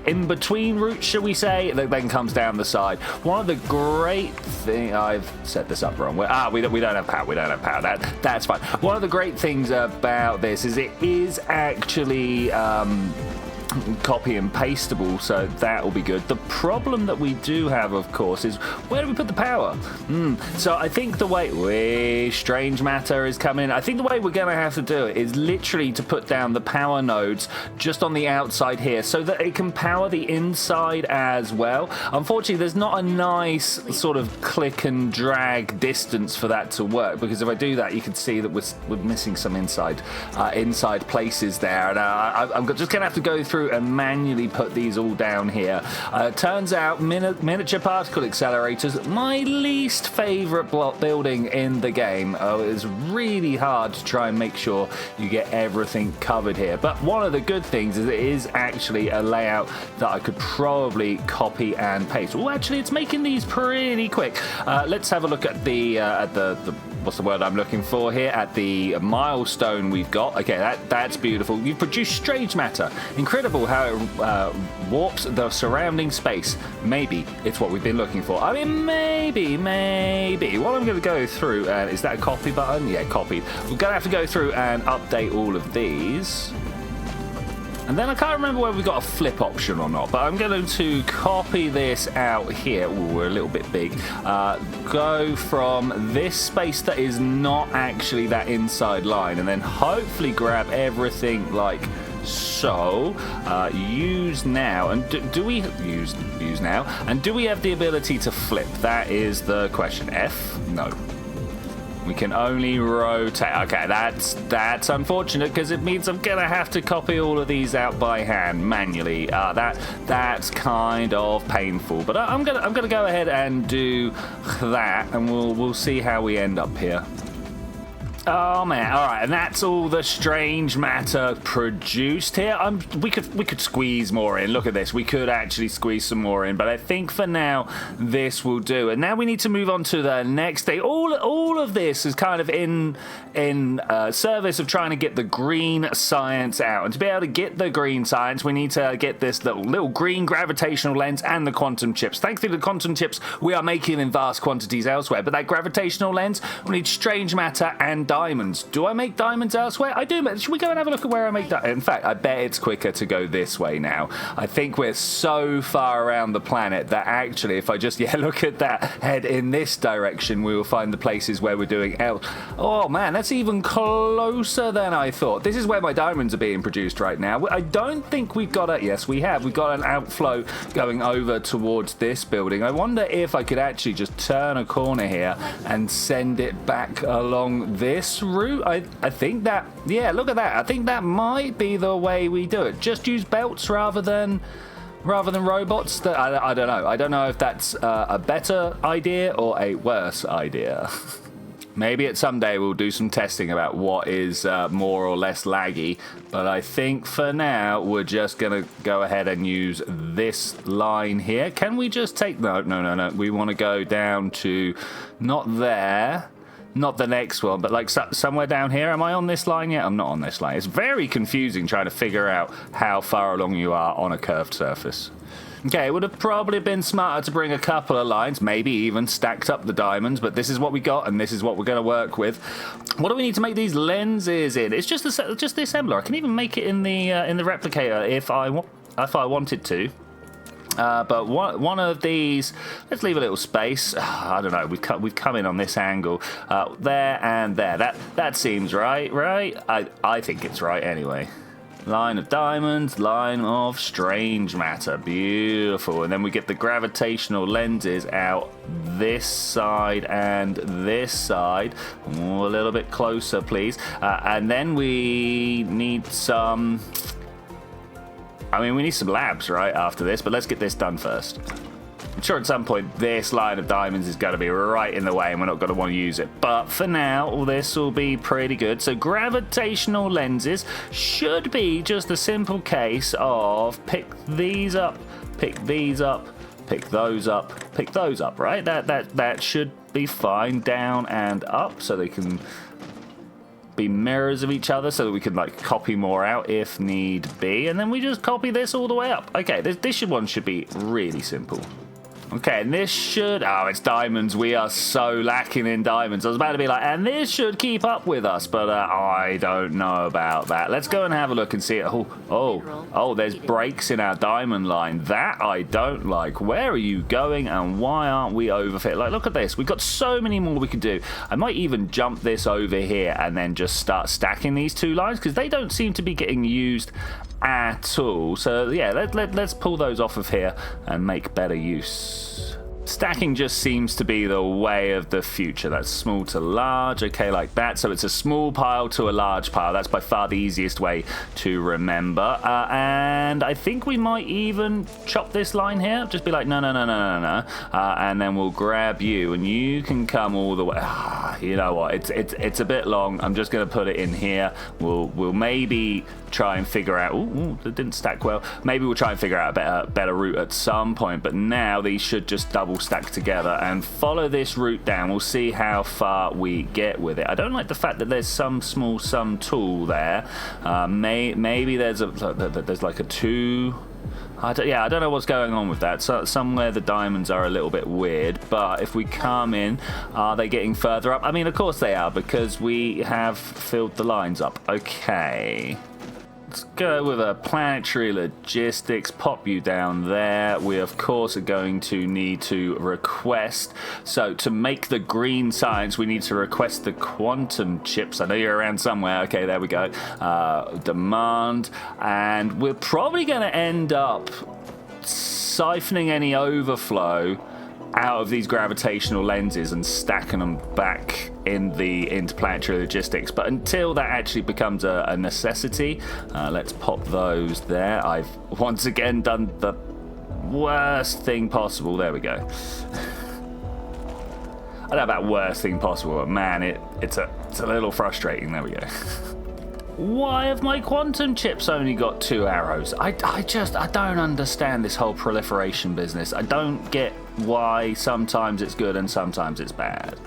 in-between route, shall we say, that then comes down the side. One of the great things... I've set this up wrong. We don't have power. We don't have power. That's fine. One of the great things about this is it is actually... copy and pasteable, so that will be good. The problem that we do have, of course, is where do we put the power? So I think the way strange matter is coming. I think the way we're going to have to do it is literally to put down the power nodes just on the outside here so that it can power the inside as well. Unfortunately, there's not a nice sort of click and drag distance for that to work, because if I do that, you can see that we're missing some inside places there, and I'm just going to have to go through and manually put these all down here. Turns out miniature particle accelerators, my least favorite block building in the game. It's really hard to try and make sure you get everything covered here, but one of the good things is it is actually a layout that I could probably copy and paste. Oh, actually, it's making these pretty quick. Let's have a look at the what's the word I'm looking for here, at the milestone we've got. Okay, that's beautiful. You've produced strange matter. Incredible how it warps the surrounding space. Maybe it's what we've been looking for. I mean, maybe. What I'm going to go through, is that a copy button? Yeah, copied. We're going to have to go through and update all of these. And then I can't remember whether we've got a flip option or not, but I'm going to copy this out here. Ooh, we're a little bit big. Go from this space that is not actually that inside line, and then hopefully grab everything like so. Use now, and do we use now? And do we have the ability to flip? That is the question. F? No. We can only rotate. Okay, that's unfortunate, because it means I'm gonna have to copy all of these out by hand manually. That's kind of painful, but I'm gonna go ahead and do that, and we'll see how we end up here. Oh man! All right, and that's all the strange matter produced here. We could squeeze more in. Look at this. We could actually squeeze some more in, but I think for now this will do. And now we need to move on to the next day. All of this is kind of in service of trying to get the green science out. And to be able to get the green science, we need to get this little green gravitational lens and the quantum chips. Thankfully, the quantum chips we are making in vast quantities elsewhere, but that gravitational lens, we need strange matter and diamonds. Do I make diamonds elsewhere? I do. Should we go and have a look at where I make diamonds? In fact, I bet it's quicker to go this way now. I think we're so far around the planet that actually, if I just look at that, head in this direction, we will find the places where we're doing else. Oh man, that's even closer than I thought. This is where my diamonds are being produced right now. I don't think we've got a... Yes, we have. We've got an outflow going over towards this building. I wonder if I could actually just turn a corner here and send it back along this route. I think that, yeah, look at that. I think that might be the way we do it. Just use belts rather than robots. I don't know. I don't know if that's a better idea or a worse idea. Maybe at some day we'll do some testing about what is more or less laggy, but I think for now we're just gonna go ahead and use this line here. Can we just take... No. We want to go down to not there. Not the next one, but like somewhere down here. Am I on this line yet? I'm not on this line. It's very confusing trying to figure out how far along you are on a curved surface. Okay, it would have probably been smarter to bring a couple of lines, maybe even stacked up the diamonds, but this is what we got, and this is what we're going to work with. What do we need to make these lenses in? It's just the assembler. I can even make it in the replicator if I wanted to. But one of these, let's leave a little space. I don't know. We've come in on this angle, there and there. That seems right? I think it's right anyway. Line of diamonds, line of strange matter. Beautiful. And then we get the gravitational lenses out this side and this side. Ooh, a little bit closer, please. And then we need some... we need some labs, right, after this. But let's get this done first. I'm sure at some point this line of diamonds is going to be right in the way and we're not going to want to use it. But for now, this will be pretty good. So gravitational lenses should be just a simple case of pick these up, pick these up, pick those up, pick those up, right? That should be fine. Down and up so they can be mirrors of each other so that we can like copy more out if need be. And then we just copy this all the way up. Okay, this one should be really simple. Okay, and this should... Oh, it's diamonds. We are so lacking in diamonds. I was about to be like, and this should keep up with us, but I don't know about that. Let's go and have a look and see it. Oh, there's breaks in our diamond line. That I don't like. Where are you going and why aren't we overfit? Like, look at this. We've got so many more we could do. I might even jump this over here and then just start stacking these two lines because they don't seem to be getting used at all. So yeah, let's pull those off of here and make better use. Stacking just seems to be the way of the future. That's small to large, okay, like that. So it's a small pile to a large pile. That's by far the easiest way to remember. And I think we might even chop this line here. Just be like, no. And then we'll grab you, and you can come all the way. You know what? It's a bit long. I'm just going to put it in here. We'll maybe try and figure out. Ooh, that didn't stack well. Maybe we'll try and figure out a better route at some point. But now these should just double stack together and follow this route down. We'll see how far we get with it. I don't like the fact that there's some small sum tool there. Maybe there's like a 2. I don't know what's going on with that. So somewhere the diamonds are a little bit weird, but if we come in, are they getting further up? I mean, of course they are, because we have filled the lines up. Okay. Let's go with a planetary logistics, pop you down there. We, of course, are going to need to request. So to make the green science, we need to request the quantum chips. I know you're around somewhere. Okay, there we go. Demand. And we're probably going to end up siphoning any overflow out of these gravitational lenses and stacking them back into planetary logistics. But until that actually becomes a necessity, let's pop those there. I've once again done the worst thing possible. There we go. I don't know about worst thing possible, but man, it's a little frustrating. There we go. Why have my quantum chips only got 2 arrows? I don't understand this whole proliferation business. I don't get why sometimes it's good and sometimes it's bad.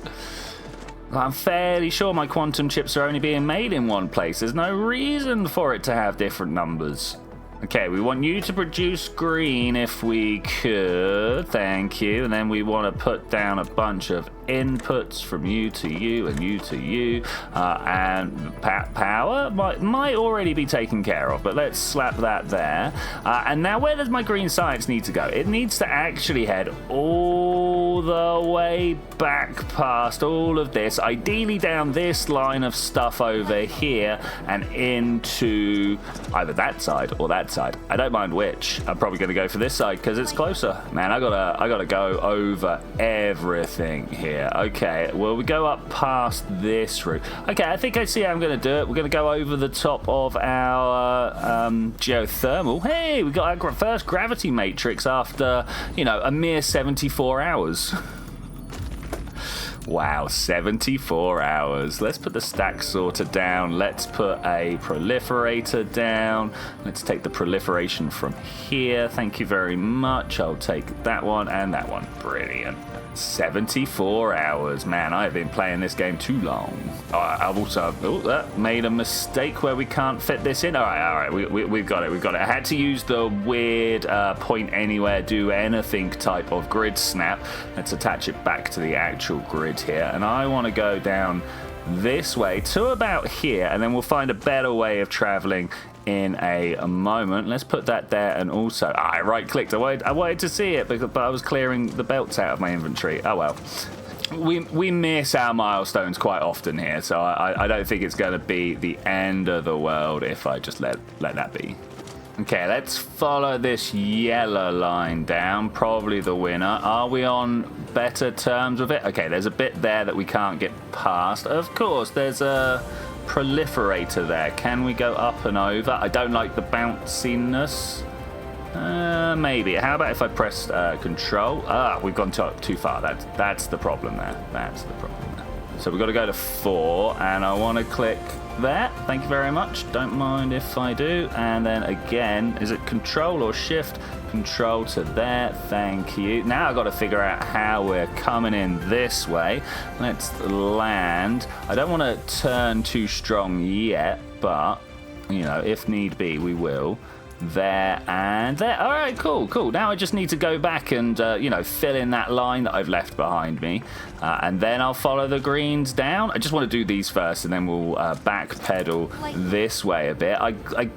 I'm fairly sure my quantum chips are only being made in one place. There's no reason for it to have different numbers. Okay, we want you to produce green if we could. Thank you. And then we want to put down a bunch of inputs from you to you and you to you. And power might already be taken care of, but let's slap that there. And now where does my green science need to go? It needs to actually head all the way back past all of this, ideally down this line of stuff over here and into either that side or that side. I don't mind which. I'm probably going to go for this side because it's closer. Man, I gotta go over everything here. Okay, well, we go up past this route. Okay, I think I see how I'm going to do it. We're going to go over the top of our geothermal. Hey, we got our first gravity matrix after, a mere 74 hours. Wow, 74 hours. Let's put the stack sorter down. Let's put a proliferator down. Let's take the proliferation from here. Thank you very much. I'll take that one and that one. Brilliant. 74 hours. Man, I have been playing this game too long. I've also made a mistake where we can't fit this in. All right, we've got it. I had to use the weird point anywhere, do anything type of grid snap. Let's attach it back to the actual grid here. And I want to go down this way to about here, and then we'll find a better way of traveling in a moment. Let's put that there, and also I right-clicked. I wanted to see it, but I was clearing the belts out of my inventory. Oh well. We miss our milestones quite often here, so I don't think it's going to be the end of the world if I just let that be. Okay, let's follow this yellow line down, probably the winner. Are we on better terms with it? Okay, there's a bit there that we can't get past. Of course, there's a proliferator there. Can we go up and over? I don't like the bounciness. Maybe. How about if I press control? We've gone too far. That's the problem there. That's the problem there. So we've got to go to 4, and I want to click there. Thank you very much. Don't mind if I do. And then again, is it control or shift? Control to there. Thank you. Now I've got to figure out how we're coming in this way. Let's land. I don't want to turn too strong yet, but, you know, if need be, we will. There and there. All right, cool. Now I just need to go back and, you know, fill in that line that I've left behind me. And then I'll follow the greens down. I just want to do these first, and then we'll backpedal this way a bit. I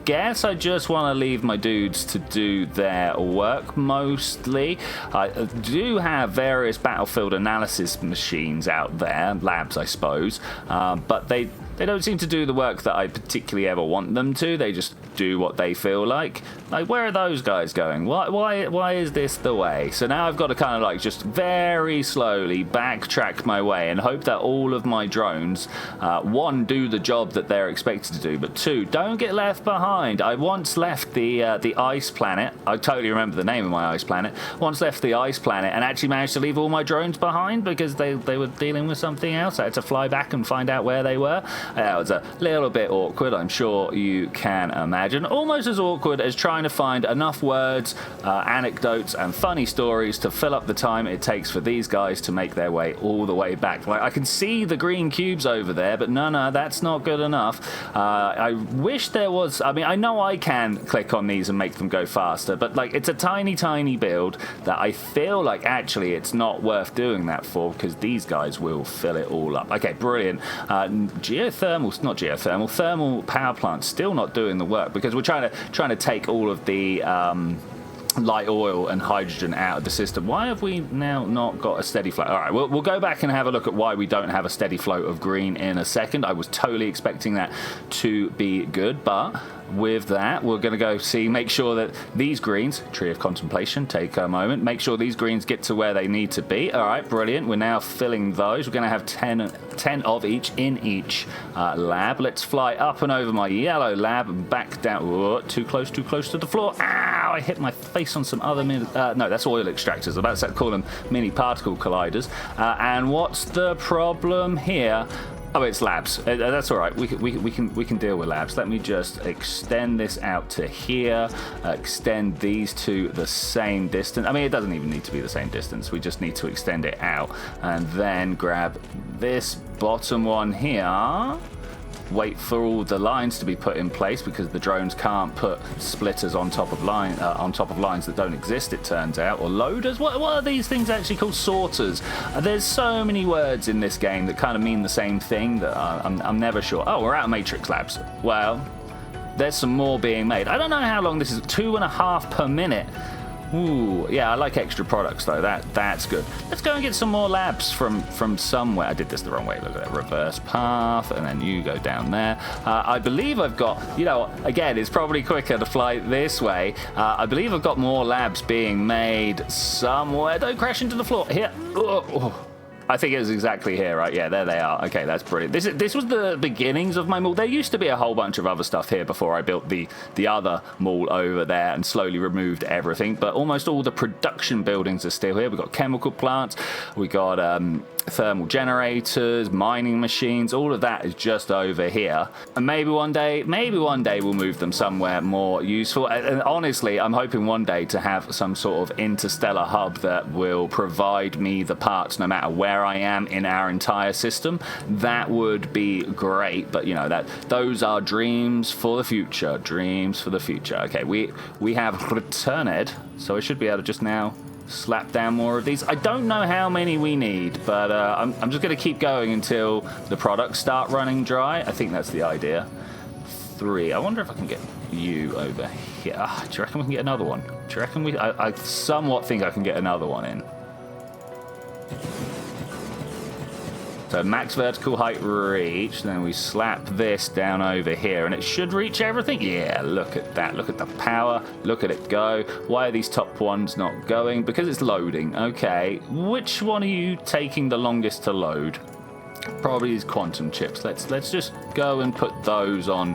guess I just want to leave my dudes to do their work mostly. I do have various battlefield analysis machines out there, labs, I suppose, but they don't seem to do the work that I particularly ever want them to. They just do what they feel like. Like, where are those guys going? Why is this the way? So now I've got to kind of like just very slowly backtrack my way and hope that all of my drones, 1, do the job that they're expected to do, but 2, don't get left behind. I once left the ice planet. I totally remember the name of my ice planet. Once left the ice planet and actually managed to leave all my drones behind because they were dealing with something else. I had to fly back and find out where they were. It was a little bit awkward, I'm sure you can imagine. Almost as awkward as trying to find enough words, anecdotes, and funny stories to fill up the time it takes for these guys to make their way all the way back. Like, I can see the green cubes over there, but no, that's not good enough. I wish there was... I mean, I know I can click on these and make them go faster, but like, it's a tiny build that I feel like actually it's not worth doing that for, because these guys will fill it all up. Okay, brilliant. Thermal power plant still not doing the work, because we're trying to take all of the light oil and hydrogen out of the system. Why have we now not got a steady flow? All right, we'll go back and have a look at why we don't have a steady flow of green in a second. I was totally expecting that to be good, but with that, we're going to go make sure that these greens, Tree of Contemplation, take a moment, make sure these greens get to where they need to be. All right, brilliant. We're now filling those. We're going to have 10 of each in each lab. Let's fly up and over my yellow lab and back down. Whoa, too close to the floor. Ow, I hit my face on some other no, that's oil extractors. I'm about to call them mini particle colliders. And what's the problem here? Oh, it's labs. That's all right. We can deal with labs. Let me just extend this out to here. Extend these to the same distance. I mean, it doesn't even need to be the same distance. We just need to extend it out, and then grab this bottom one here. Wait for all the lines to be put in place, because the drones can't put splitters on top of lines that don't exist, it turns out, or loaders. What are these things actually called? Sorters. There's so many words in this game that kind of mean the same thing that I'm never sure. Oh, we're out of matrix labs. Well, there's some more being made. I don't know how long this is. 2.5 per minute. Ooh, yeah, I like extra products though. That's good. Let's go and get some more labs from somewhere. I did this the wrong way. Look at that. Reverse path, and then you go down there. I believe I've got, you know, again, it's probably quicker to fly this way. I believe I've got more labs being made somewhere. Don't crash into the floor. Here. Oh. I think it was exactly here, right? Yeah, there they are. Okay, that's brilliant. This was the beginnings of my mall. There used to be a whole bunch of other stuff here before I built the other mall over there and slowly removed everything. But almost all the production buildings are still here. We've got chemical plants. We got thermal generators, mining machines, all of that is just over here. And maybe one day we'll move them somewhere more useful. And honestly, I'm hoping one day to have some sort of interstellar hub that will provide me the parts no matter where I am in our entire system. That would be great, but you know, those are dreams for the future. Dreams for the future. Okay, we have returned, so I should be able to just now slap down more of these. I don't know how many we need, but I'm just going to keep going until the products start running dry. I think that's the idea. 3. I wonder if I can get you over here. Do you reckon we can get another one? Do you reckon I somewhat think I can get another one in. So max vertical height reach, then we slap this down over here, and it should reach everything. Yeah, look at that. Look at the power. Look at it go. Why are these top ones not going? Because it's loading. Okay, which one are you taking the longest to load? Probably these quantum chips. Let's just go and put those on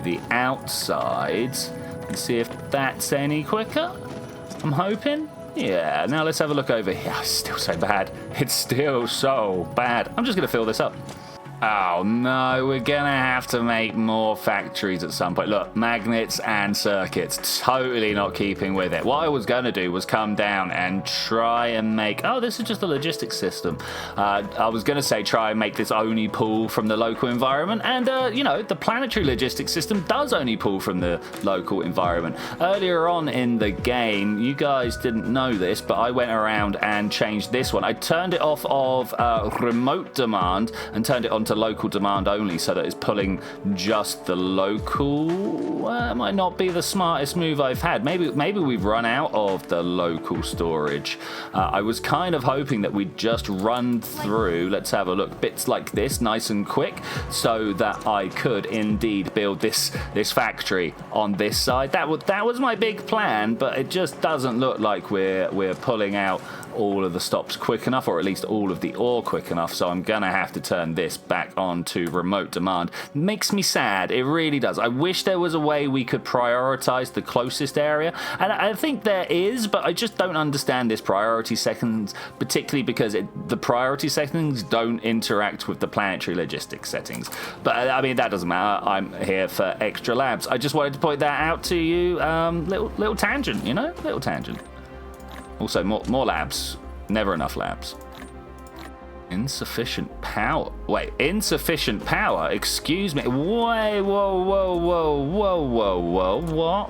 the outsides and see if that's any quicker. I'm hoping. Yeah, now let's have a look over here. It's still so bad. It's still so bad. I'm just going to fill this up. Oh no, we're going to have to make more factories at some point. Look, magnets and circuits, totally not keeping with it. What I was going to do was come down and try and make... Oh, this is just a logistics system. I was going to say try and make this only pull from the local environment. And, you know, the planetary logistics system does only pull from the local environment. Earlier on in the game, you guys didn't know this, but I went around and changed this one. I turned it off of remote demand and turned it on to local demand only, so that it's pulling just the local. Might not be the smartest move I've had. Maybe we've run out of the local storage. I was kind of hoping that we'd just run through, let's have a look, bits like this nice and quick, so that I could indeed build this factory on this side. That was my big plan, but it just doesn't look like we're pulling out all of the stops quick enough, or at least all of the ore quick enough, so I'm gonna have to turn this back on to remote demand. Makes me sad, it really does. I wish there was a way we could prioritize the closest area, and I think there is, but I just don't understand this priority settings, particularly because the priority settings don't interact with the planetary logistics settings. But I mean, that doesn't matter. I'm here for extra labs. I just wanted to point that out to you. Little tangent, you know, little tangent. Also, more labs. Never enough labs. Insufficient power. Wait, insufficient power? Excuse me. Wait, whoa.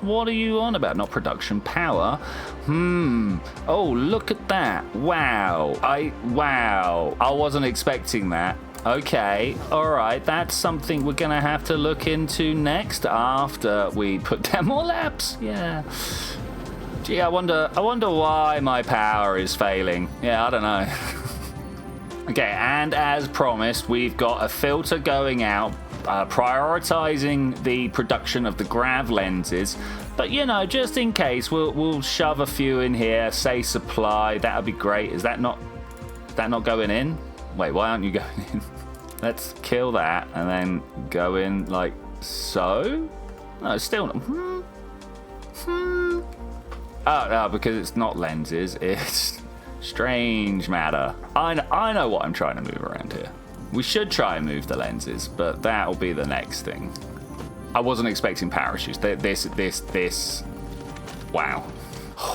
What are you on about? Not production power. Oh, look at that. Wow. I wasn't expecting that. Okay, alright, that's something we're gonna have to look into next after we put down more labs. Yeah. Gee, I wonder why my power is failing. Yeah, I don't know. Okay, and as promised, we've got a filter going out, prioritizing the production of the grav lenses. But you know, just in case, we'll shove a few in here. Say supply, that would be great. Is that not going in? Wait, why aren't you going in? Let's kill that and then go in like so. No, still not. Oh, no, because it's not lenses, it's strange matter. I know what I'm trying to move around here. We should try and move the lenses, but that'll be the next thing. I wasn't expecting parachutes. This. Wow.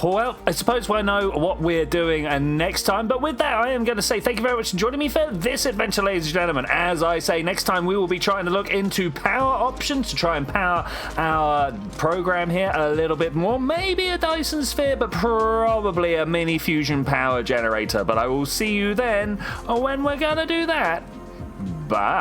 Well, I suppose we'll know what we're doing next time. But with that, I am going to say thank you very much for joining me for this adventure, ladies and gentlemen. As I say, next time we will be trying to look into power options to try and power our program here a little bit more. Maybe a Dyson sphere, but probably a mini fusion power generator. But I will see you then when we're going to do that. Bye.